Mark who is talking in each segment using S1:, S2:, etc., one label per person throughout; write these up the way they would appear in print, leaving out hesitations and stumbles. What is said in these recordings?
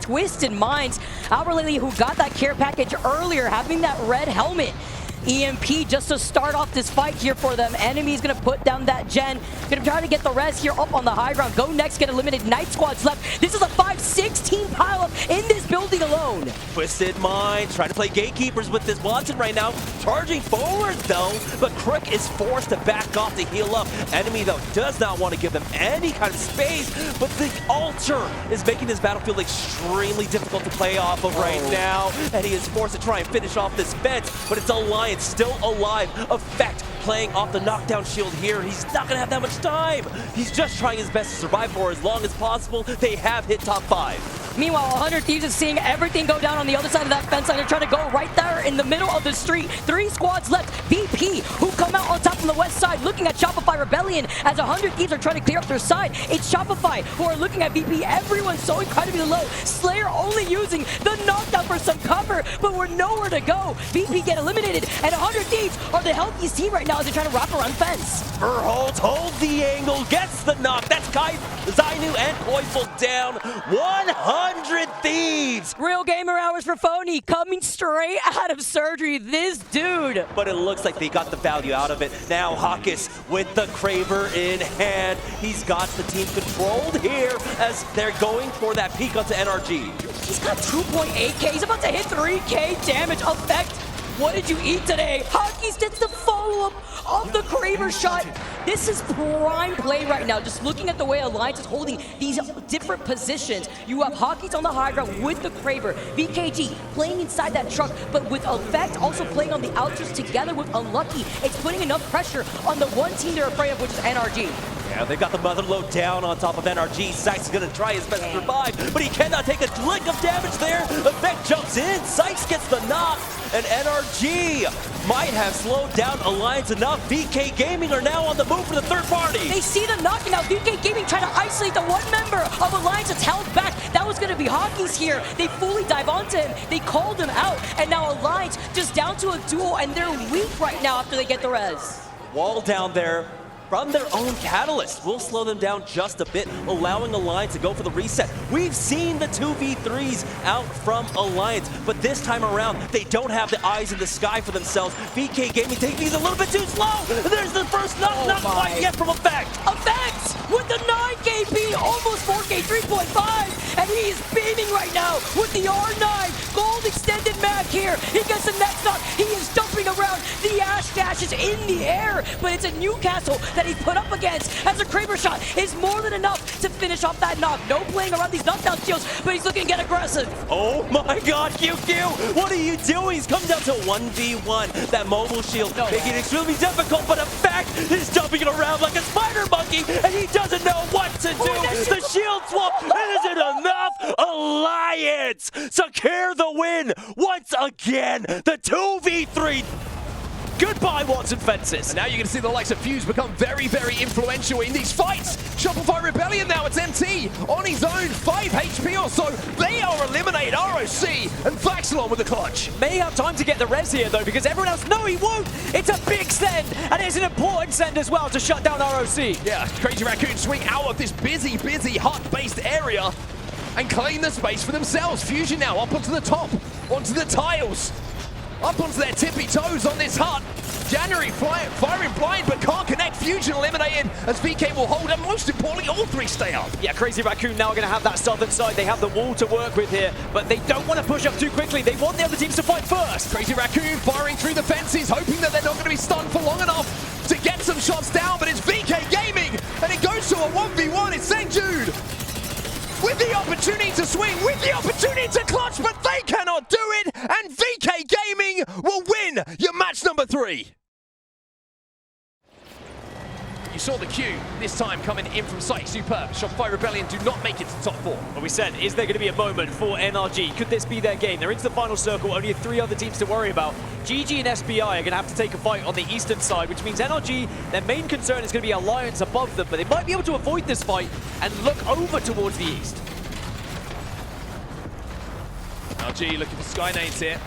S1: Twisted Minds. Lily, who got that care package earlier, having that red helmet. EMP just to start off this fight here for them. Enemy's gonna put down that gen. Gonna try to get the res here up on the high ground. Go next, get eliminated. Night Squad's left. This is a 5-16 pileup in this building alone.
S2: Twisted Minds trying to play gatekeepers with this Watson right now. Charging forward though, but Crick is forced to back off to heal up. Enemy though does not want to give them any kind of space, but the Altar is making this battlefield extremely difficult to play off of right now. And he is forced to try and finish off this fence, but it's Alliance still alive. Effect playing off the knockdown shield here. He's not going to have that much time. He's just trying his best to survive for as long as possible. They have hit top 5.
S1: Meanwhile, 100 Thieves is seeing everything go down on the other side of that fence line. They're trying to go right there in the middle of the street. 3 squads left. VP, who come out on top from the west side, looking at Shopify Rebellion as 100 Thieves are trying to clear up their side. It's Shopify who are looking at VP. Everyone's so incredibly low. Slayer only using the knockdown for some cover, but we're nowhere to go. VP get eliminated, and 100 Thieves are the healthiest team right now as they're trying to wrap around fence.
S2: Verholtz holds the angle, gets the knock. That's Kai, Zainu, and Koifel down. 100 Thieves!
S1: Real gamer hours for Phony, coming straight out of surgery. This dude.
S2: But it looks like they got the value out of it. Now Hawkes with the Kraber in hand. He's got the team controlled here as they're going for that peek onto NRG.
S1: He's got 2.8k. He's about to hit 3k damage. Effect. What did you eat today? Hawkes gets the follow-up of the Kraber shot. This is prime play right now. Just looking at the way Alliance is holding these different positions. You have Hawkes on the high ground with the Kraber. VKG playing inside that truck, but with Effect also playing on the outskirts together with Unlucky. It's putting enough pressure on the one team they're afraid of, which is NRG.
S2: Yeah, they've got the Motherload down on top of NRG. Sykes is going to try his best to survive, but he cannot take a lick of damage there. Effect jumps in. Sykes gets the knock, and NRG might have slowed down Alliance enough. VK Gaming are now on the move for the third party.
S1: They see the knocking out. VK Gaming trying to isolate the one member of Alliance that's held back. That was going to be Hawkes here. They fully dive onto him. They called him out, and now Alliance just down to a duel, and they're weak right now after they get the res.
S2: Wall down there from their own Catalyst will slow them down just a bit, allowing Alliance to go for the reset. We've seen the 2v3s out from Alliance, but this time around, they don't have the eyes in the sky for themselves. VK Gaming taking these a little bit too slow. There's the first knock, not quite yet from Effect.
S1: Effect with the 9KP, almost 4K, 3.5, and he is beaming right now with the R9. Gold extended mag here. He gets the next knock. He is jumping around. The Ash Dash is in the air, but it's a Newcastle that he's put up against as a Kraber shot is more than enough to finish off that knock. No playing around these knockdown shields, but he's looking to get aggressive.
S2: Oh my god, QQ! What are you doing? He's come down to 1v1. That mobile shield making it extremely difficult, but Effect is jumping it around like a spider monkey, and he doesn't know what to do. The shield swap, and is it enough? Alliance secure the win once again. The 2v3.
S3: Goodbye, Watson Fences. And now you're going to see the likes of Fuse become very, very influential in these fights. Shopify Rebellion now, it's MT on his own, 5 HP or so. They are eliminated. ROC and Vaxilon with the clutch.
S4: May have time to get the res here, though, because everyone else, no, he won't. It's a big send, and it's an important send as well to shut down ROC.
S3: Yeah, Crazy Raccoon swing out of this busy hut-based area and claim the space for themselves. Fusion now up onto the top, onto the tiles. Up onto their tippy toes on this hut. January firing blind, but can't connect. Fusion eliminated as VK will hold, and most importantly, all 3 stay up.
S4: Yeah, Crazy Raccoon now going to have that southern side. They have the wall to work with here, but they don't want to push up too quickly. They want the other teams to fight first.
S3: Crazy Raccoon firing through the fences, hoping that they're not going to be stunned for long enough to get some shots down, but it's VK Gaming, and it goes to a 1v1. It's St. Jude with the opportunity to swing, with the opportunity to clutch, but they cannot do it, and VK Gaming will win your match number 3. You saw the cue, this time coming in from Psych, superb. Shopify Rebellion do not make it to top 4.
S4: Well, we said, is there going to be a moment for NRG? Could this be their game? They're into the final circle, only 3 other teams to worry about. GG and SBI are going to have to take a fight on the eastern side, which means NRG, their main concern is going to be Alliance above them, but they might be able to avoid this fight and look over towards the east.
S3: LG looking for Skynades here.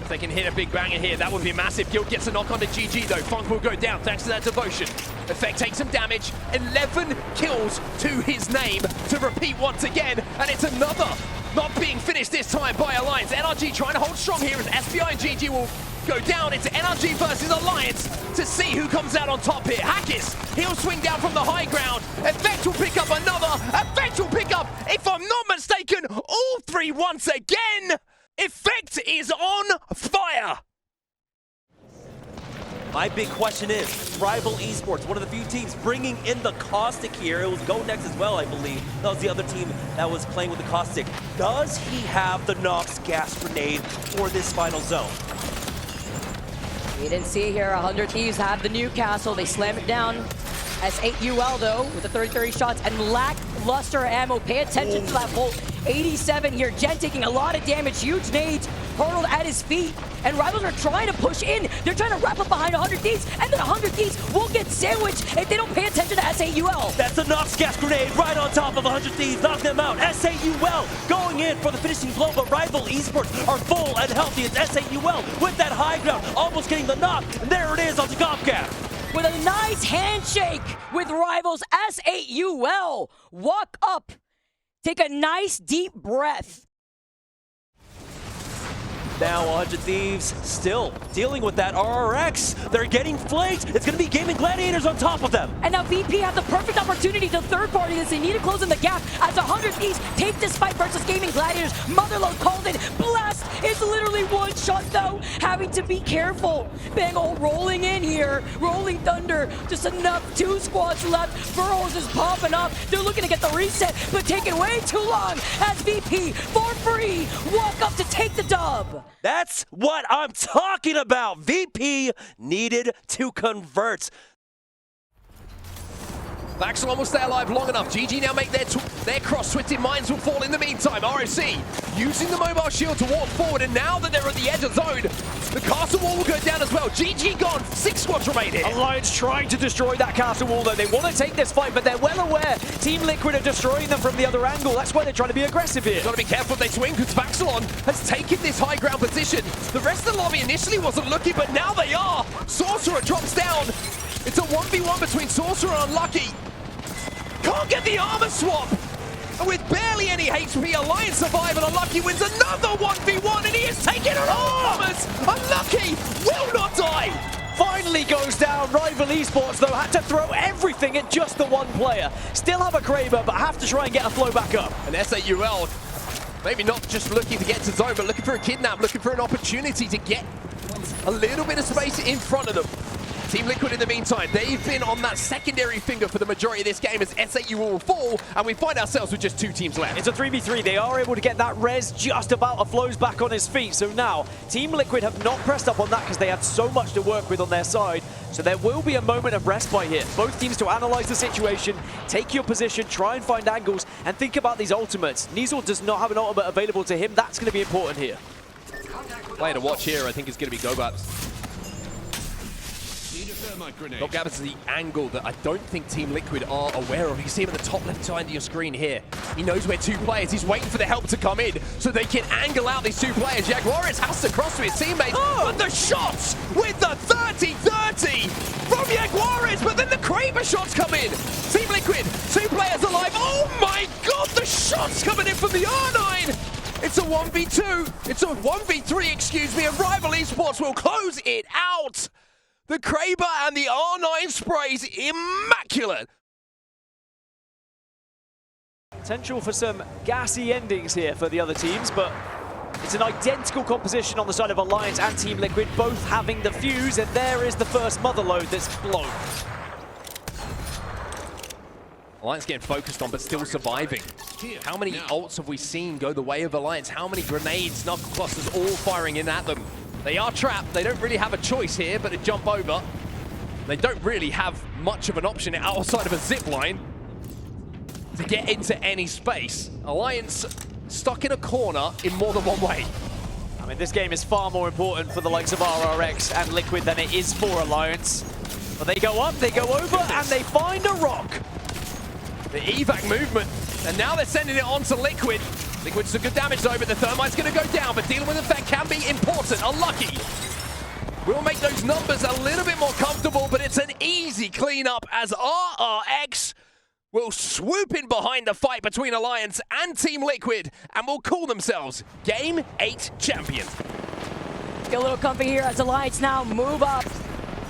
S3: If they can hit a big banger here, that would be massive. Guild gets a knock onto GG though. Funk will go down thanks to that devotion. Effect takes some damage. 11 kills to his name to repeat once again. And it's another not being finished this time by Alliance. NRG trying to hold strong here as SBI and GG will go down. It's NRG versus Alliance to see who comes out on top here. Hackis, he'll swing down from the high ground. Effect will pick up another. Effect will pick up, if I'm not mistaken, all three once again. Effect is on fire.
S2: My big question is, Rival Esports, one of the few teams bringing in the Caustic here. It was Go Next as well, I believe. That was the other team that was playing with the Caustic. Does he have the Nox gas grenade for this final zone?
S1: We didn't see it here. 100 Thieves have the Newcastle. They slam it down. S8UL though, with the 30-30 shots and lackluster ammo. Pay attention to that Volt. 87 here. Gen taking a lot of damage. Huge nades hurled at his feet. And Rivals are trying to push in. They're trying to wrap up behind 100 Thieves. And then 100 Thieves will get sandwiched if they don't pay attention to S8UL.
S2: That's the Nox gas grenade right on top of 100 Thieves. Knock them out. S8UL going in for the finishing blow. But Rival Esports are full and healthy. It's S8UL with that high ground. Almost getting the knock. And there it is on the Gopcap.
S1: With a nice handshake with Rivals, S8UL walk up, take a nice deep breath.
S2: Now 100 Thieves still dealing with that RRX. They're getting flanked. It's going to be Gaming Gladiators on top of them.
S1: And now VP have the perfect opportunity to third party this. They need to close in the gap as 100 Thieves take this fight versus Gaming Gladiators. Motherload called in. Blast is literally one shot though. Having to be careful. Bangle rolling in here. Rolling Thunder. Just enough. 2 squads left. Burrows is popping up. They're looking to get the reset, but taking way too long as VP for free walk up to take the dub.
S2: That's what I'm talking about. VP needed to convert.
S3: Vaxxilon will stay alive long enough. GG now make their cross. Twisted Minds will fall in the meantime. ROC using the mobile shield to walk forward, and now that they're at the edge of zone, the castle wall will go down as well. GG gone. 6 squads remain here.
S4: Alliance trying to destroy that castle wall though. They want to take this fight, but they're well aware Team Liquid are destroying them from the other angle. That's why they're trying to be aggressive here.
S3: Got to be careful if they swing, because Vaxxilon has taken this high ground position. The rest of the lobby initially wasn't looking, but now they are. Sorcerer drops down. It's a 1v1 between Sorcerer and Unlucky. Can't get the armor swap. And with barely any HP, Alliance survive and Unlucky wins another 1v1, and he is taking it all. Armors. Unlucky will not die.
S4: Finally goes down. Rival Esports though had to throw everything at just the one player. Still have a Kraber, but have to try and get a flow back up.
S3: And S8UL, maybe not just looking to get to zone, but looking for a kidnap, looking for an opportunity to get a little bit of space in front of them. Team Liquid in the meantime, they've been on that secondary finger for the majority of this game as S8UL will fall, and we find ourselves with just 2 teams left.
S4: It's a 3v3. They are able to get that res just about. Flows back on his feet. So now, Team Liquid have not pressed up on that because they had so much to work with on their side. So there will be a moment of respite here. Both teams to analyze the situation, take your position, try and find angles, and think about these ultimates. Nizel does not have an ultimate available to him. That's going to be important here.
S3: Player to watch here, I think, is going to be Gobat. Gopgab is the angle that I don't think Team Liquid are aware of. You see him at the top left side of your screen here. He knows where 2 players. He's waiting for the help to come in so they can angle out these 2 players. Jaguares has to cross to his teammates, but the shots with the 30-30 from Jaguares, but then the Kraber shots come in. Team Liquid, 2 players alive. Oh my God, the shots coming in from the R9. It's a 1v2. It's a 1v3, excuse me, and Rival Esports will close it out. The Kraber and the R9 sprays immaculate.
S4: Potential for some gassy endings here for the other teams, but it's an identical composition on the side of Alliance and Team Liquid, both having the fuse, and there is the first motherload that's blown.
S3: Alliance getting focused on, but still surviving. How many ults have we seen go the way of Alliance? How many grenades, knuckle clusters, all firing in at them? They are trapped. They don't really have a choice here but to jump over. They don't really have much of an option outside of a zip line to get into any space. Alliance stuck in a corner in more than one way.
S4: I mean, this game is far more important for the likes of RRX and Liquid than it is for Alliance. But they go up, they go over, and they find a rock.
S3: The evac movement, and now they're sending it on to Liquid. Liquid's some good damage though, but the Thermite's going to go down, but dealing with effect can be important. Unlucky will make those numbers a little bit more comfortable, but it's an easy cleanup as RRX will swoop in behind the fight between Alliance and Team Liquid and will call themselves Game 8 champions.
S1: Get a little comfy here as Alliance now move up.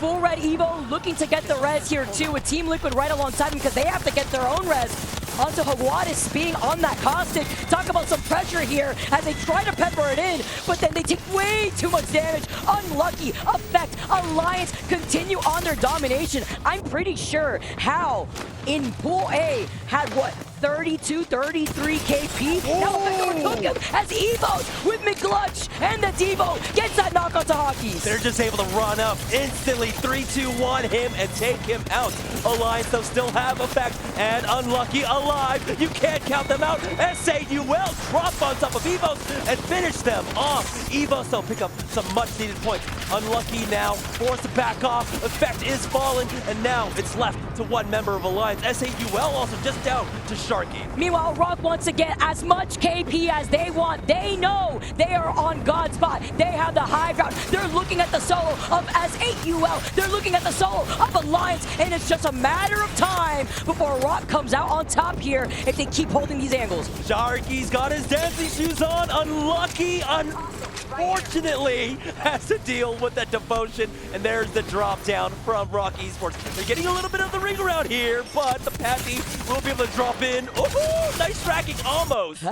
S1: Full red Evo looking to get the res here too, with Team Liquid right alongside them because they have to get their own res. Onto Hawades being on that caustic. Talk about some pressure here as they try to pepper it in, but then they take way too much damage. Unlucky effect. Alliance continue on their domination. I'm pretty sure how in Pool A had what? 32, 33 KP. Now they're cooking as Evos with McGlutch and the Devo gets that knock onto Hockeys.
S2: They're just able to run up instantly, 3-2-1 him and take him out. Alliance though still have effect and unlucky alive. You can't count them out. S8UL drop on top of Evos and finish them off. Evos though pick up some much needed points. Unlucky now, forced to back off. Effect is fallen and now it's left to one member of Alliance. S8UL also just down to Sharky.
S1: Meanwhile, Rock wants to get as much KP as they want. They know they are on God's spot. They have the high ground. They're looking at the solo of S8UL. They're looking at the solo of Alliance, and it's just a matter of time before Rock comes out on top here if they keep holding these angles.
S2: Sharky's got his dancing shoes on. Unlucky, unfortunately, has to deal with that devotion. And there's the drop down from Rock Esports. They're getting a little bit of the ring around here, but the Patty will be able to drop in. Ooh, nice tracking, almost.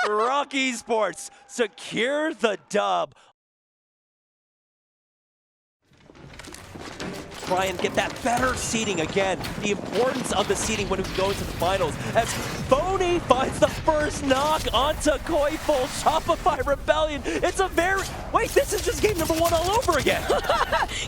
S2: Rock Esports secure the dub. Try and get that better seeding again. The importance of the seeding when we go into the finals. As Phony finds the first knock onto Koiful, Shopify Rebellion. It's a very... Wait, this is just game number 1 all over again.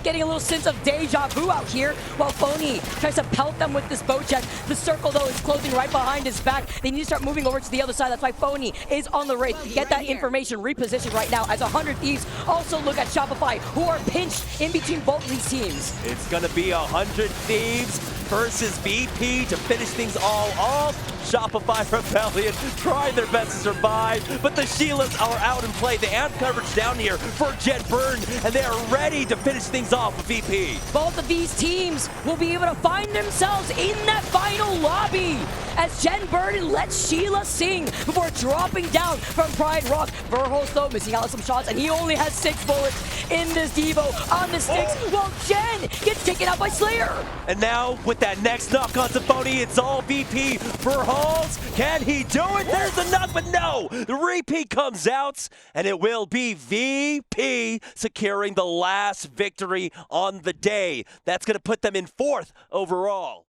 S1: Getting a little sense of deja vu out here while Phony tries to pelt them with this bow check. The circle, though, is closing right behind his back. They need to start moving over to the other side. That's why Phony is on the race. Get that information repositioned right now as 100 Thieves also look at Shopify, who are pinched in between both of these teams.
S2: It's gonna be 100 Thieves versus VP to finish things all off. Shopify Rebellion trying their best to survive, but the Sheilas are out in play. The amp coverage down here for Jet Burn, and they are ready to finish things off with VP.
S1: Both of these teams will be able to find themselves in that final lobby as Jen Burden lets Sheila sing before dropping down from Pride Rock. Verholst, though, missing out on some shots, and he only has 6 bullets in this Devo on the sticks, while Jen gets taken out by Slayer.
S2: And now, with that next knock on Symphony, it's all VP. Verholst, can he do it? There's the knock, but no! The repeat comes out, and it will be VP securing the last victory on the day. That's going to put them in 4th overall.